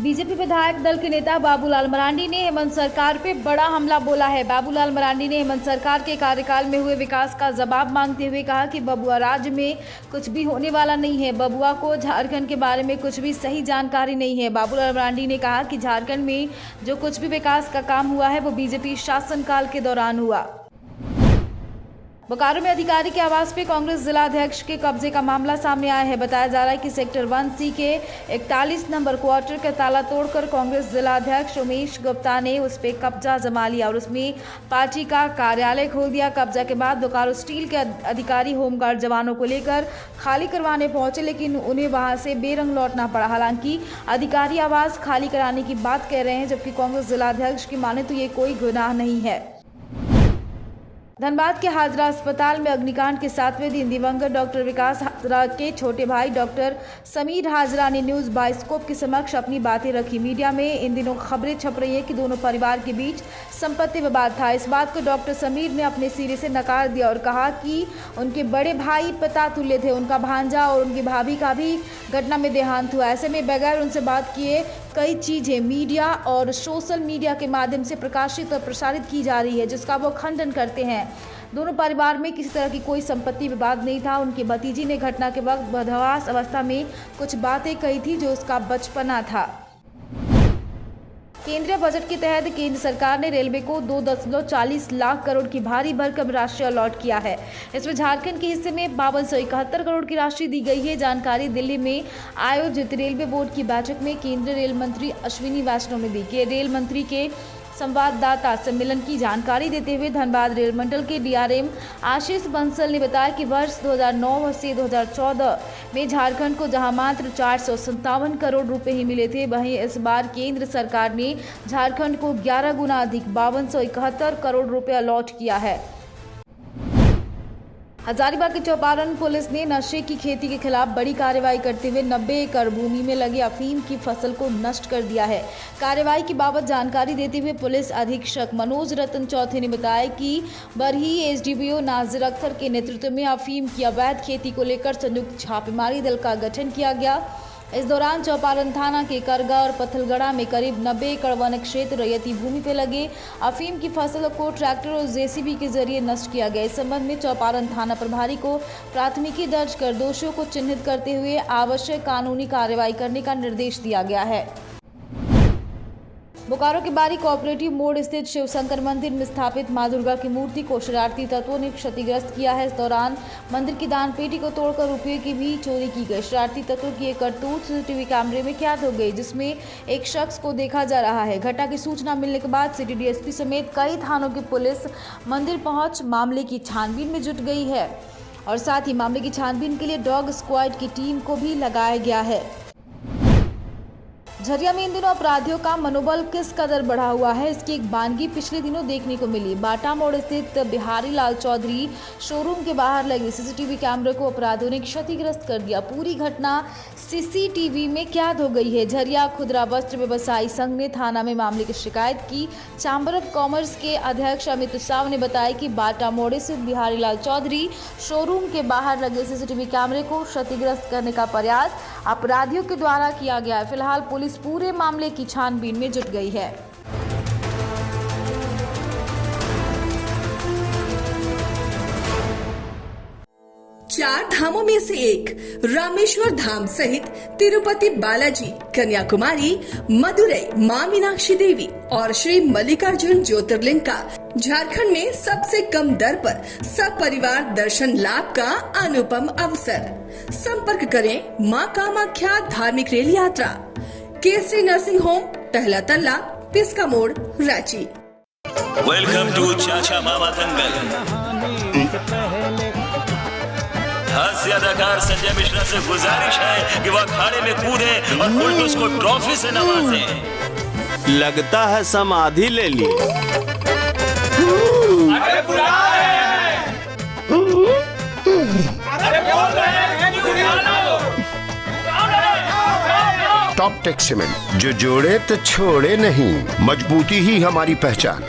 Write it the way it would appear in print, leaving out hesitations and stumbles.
BJP विधायक दल के नेता बाबूलाल मरांडी ने हेमंत सरकार पे बड़ा हमला बोला है। बाबूलाल मरांडी ने हेमंत सरकार के कार्यकाल में हुए विकास का जवाब मांगते हुए कहा कि बबुआ राज्य में कुछ भी होने वाला नहीं है। बबुआ को झारखंड के बारे में कुछ भी सही जानकारी नहीं है। बाबूलाल मरांडी ने कहा कि झारखंड में जो कुछ भी विकास का काम हुआ है वो बीजेपी शासनकाल के दौरान हुआ। बोकारो में अधिकारी के आवास पे कांग्रेस जिलाध्यक्ष के कब्जे का मामला सामने आया है। बताया जा रहा है कि सेक्टर 1C के 41 नंबर क्वार्टर का ताला तोड़कर कांग्रेस जिलाध्यक्ष उमेश गुप्ता ने उस पर कब्जा जमा लिया और उसमें पार्टी का कार्यालय खोल दिया। कब्जा के बाद बोकारो स्टील के अधिकारी होमगार्ड जवानों को लेकर खाली करवाने पहुंचे, लेकिन उन्हें वहां से बेरंग लौटना पड़ा। हालांकि अधिकारी आवास खाली कराने की बात कह रहे हैं, जबकि कांग्रेस जिलाध्यक्ष की माने तो ये कोई गुनाह नहीं है। धनबाद के हाजरा अस्पताल में अग्निकांड के 7वें दिन दिवंगत डॉक्टर विकास हाजरा के छोटे भाई डॉक्टर समीर हाजरा ने न्यूज़ बाइस्कोप के समक्ष अपनी बातें रखी। मीडिया में इन दिनों खबरें छप रही है कि दोनों परिवार के बीच संपत्ति विवाद था। इस बात को डॉक्टर समीर ने अपने सिरे से नकार दिया और कहा कि उनके बड़े भाई पिता तुल्य थे। उनका भांजा और उनकी भाभी का भी घटना में देहांत हुआ। ऐसे में बगैर उनसे बात किए कई चीज़ें मीडिया और सोशल मीडिया के माध्यम से प्रकाशित और प्रसारित की जा रही है, जिसका वो खंडन करते हैं। दोनों परिवार में किसी तरह की कोई संपत्ति विवाद नहीं था। उनकी भतीजी ने घटना के वक्त बदहवास अवस्था में कुछ बातें कही थी जो उसका बचपना था। केंद्रीय बजट के तहत केंद्र सरकार ने रेलवे को 2.40 लाख करोड़ की भारी भरकम राशि अलॉट किया है। इसमें झारखंड के हिस्से में 5271 करोड़ की राशि दी गई है। जानकारी दिल्ली में आयोजित रेलवे बोर्ड की बैठक में केंद्रीय रेल मंत्री अश्विनी वैष्णव ने दी। कि रेल मंत्री के संवाददाता सम्मेलन की जानकारी देते हुए धनबाद रेल मंडल के DRM आशीष बंसल ने बताया कि वर्ष 2009 से 2014 में झारखंड को जहां मात्र 457 करोड़ रुपए ही मिले थे, वहीं इस बार केंद्र सरकार ने झारखंड को 11 गुना अधिक 5271 करोड़ रुपए अलॉट किया है। हजारीबाग की चौपारण पुलिस ने नशे की खेती के खिलाफ बड़ी कार्रवाई करते हुए 90 एकड़ भूमि में लगे अफीम की फसल को नष्ट कर दिया है। कार्रवाई की बाबत जानकारी देते हुए पुलिस अधीक्षक मनोज रतन चौथे ने बताया कि बरही SDPO नाजिर अख्तर के नेतृत्व में अफीम की अवैध खेती को लेकर संयुक्त छापेमारी दल का गठन किया गया। इस दौरान चौपारण थाना के करगा और पत्थलगड़ा में करीब 90 एकड़ वन क्षेत्र रैयती भूमि पर लगे अफीम की फसल को ट्रैक्टर और JCB के जरिए नष्ट किया गया। इस संबंध में चौपारण थाना प्रभारी को प्राथमिकी दर्ज कर दोषियों को चिन्हित करते हुए आवश्यक कानूनी कार्रवाई करने का निर्देश दिया गया है। बोकारो के बारी कोऑपरेटिव मोड़ स्थित शिव शंकर मंदिर में स्थापित मां दुर्गा की मूर्ति को शरारती तत्वों ने क्षतिग्रस्त किया है। इस दौरान मंदिर की दान पेटी को तोड़कर रुपये की भी चोरी की गई। शरारती तत्वों की एक करतूत CCTV कैमरे में कैद हो गई, जिसमें एक शख्स को देखा जा रहा है। घटना की सूचना मिलने के बाद सिटी DSP समेत कई थानों की पुलिस मंदिर पहुंच मामले की छानबीन में जुट गई है और साथ ही मामले की छानबीन के लिए डॉग स्क्वाड की टीम को भी लगाया गया है। झरिया में इन दिनों अपराधियों का मनोबल किस कदर बढ़ा हुआ है, इसकी एक बानगी पिछले दिनों देखने को मिली। बाटा मोड़ स्थित बिहारी लाल चौधरी शोरूम के बाहर लगे CCTV कैमरे को अपराधियों ने क्षतिग्रस्त कर दिया। पूरी घटना CCTV में कैद हो गई है। झरिया खुदरा वस्त्र व्यवसायी संघ ने थाना में मामले की शिकायत की। चैम्बर ऑफ कॉमर्स के अध्यक्ष अमित साव ने बताया कि बाटा मोड़ स्थित बिहारी लाल चौधरी शोरूम के बाहर लगे CCTV कैमरे को क्षतिग्रस्त करने का प्रयास अपराधियों के द्वारा किया गया है। फिलहाल पुलिस पूरे मामले की छानबीन में जुट गई है। चार धामों में से एक रामेश्वर धाम सहित तिरुपति बालाजी, कन्याकुमारी, मदुरई मां मीनाक्षी देवी और श्री मल्लिकार्जुन ज्योतिर्लिंग का झारखंड में सबसे कम दर पर सब परिवार दर्शन लाभ का अनुपम अवसर। संपर्क करें मां कामाख्या धार्मिक रेल यात्रा, केसरी नर्सिंग होम, टहला तल्ला, पिस्का मोड़, रांची। वेलकम टू चाचा मामा दंगल। हास्य अदाकार संजय मिश्रा से गुजारिश है कि वह अखाड़े में कूदे और फुलटूस को ट्रॉफी से नवाजे। लगता है समाधि ले ली। अरे बुला रहे हैं। अरे बोल रहे हैं कि बुला लो। टॉप टेक सीमेंट, जो जोड़े तो छोड़े नहीं, मजबूती ही हमारी पहचान।